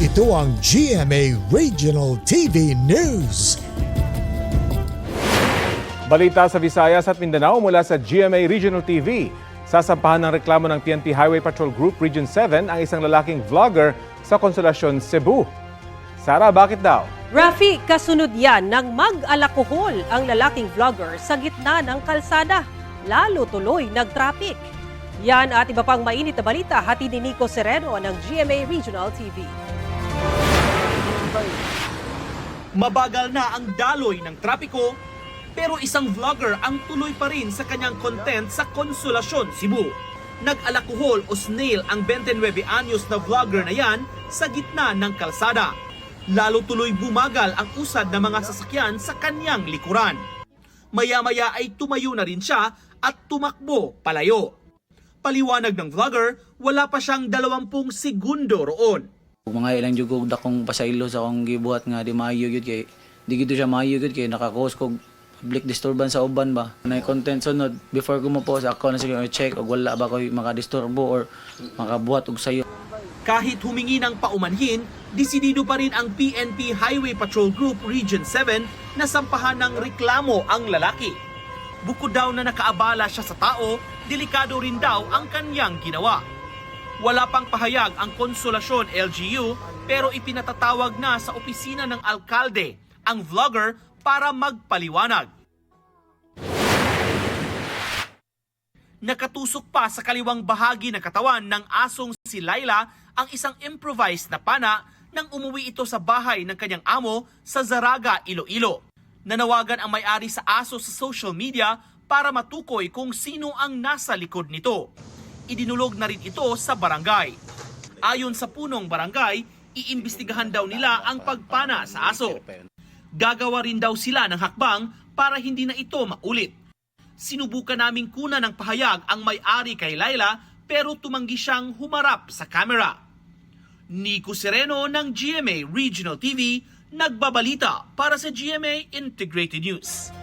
Ito ang GMA Regional TV News. Balita sa Visayas at Mindanao mula sa GMA Regional TV. Sasampahan ng reklamo ng PNP Highway Patrol Group Region 7 ang isang lalaking vlogger sa Consolacion, Cebu. Sara, bakit daw? Rafi, kasunod yan ng mag-alakohol ang lalaking vlogger sa gitna ng kalsada. Lalo tuloy nag-traffic. Yan at iba pang mainit na balita hatid ni Nico Sereno ng GMA Regional TV. Mabagal na ang daloy ng trapiko, pero isang vlogger ang tuloy pa rin sa kanyang content sa Consolacion, Cebu. Nag-alakohol o snail ang 29 anyos na vlogger na yan sa gitna ng kalsada. Lalo tuloy bumagal ang usad ng mga sasakyan sa kanyang likuran. Maya-maya ay tumayo na rin siya at tumakbo palayo. Paliwanag ng vlogger, wala pa siyang 20 segundo roon. Mga ilang jugog dakong pasaylo sa akong gibuhat nga di maayo gyud kay di gito siya maayo gyud kay nakakos kog public disturbance sa uban ba. Nay content sunod before ko mo post ako na sige check og wala ba koy makadisturbo or makabuhat og sayo. Kahit humingi ng paumanhin, desidido pa rin ang PNP Highway Patrol Group Region 7 na sampahan ng reklamo ang lalaki. Bukod daw na nakaabala siya sa tao, delikado rin daw ang kanyang ginawa. Wala pang pahayag ang Consolacion LGU pero ipinatatawag na sa opisina ng alkalde ang vlogger para magpaliwanag. Nakatusok pa sa kaliwang bahagi ng katawan ng asong si Laila ang isang improvised na pana nang umuwi ito sa bahay ng kanyang amo sa Zaraga, Iloilo. Nanawagan ang may-ari sa aso sa social media para matukoy kung sino ang nasa likod nito. Idinulog na rin ito sa barangay. Ayon sa punong barangay, iimbestigahan daw nila ang pagpana sa aso. Gagawa rin daw sila ng hakbang para hindi na ito maulit. Sinubukan naming kunan ng pahayag ang may-ari kay Laila pero tumanggi siyang humarap sa camera. Nico Sereno ng GMA Regional TV, nagbabalita para sa GMA Integrated News.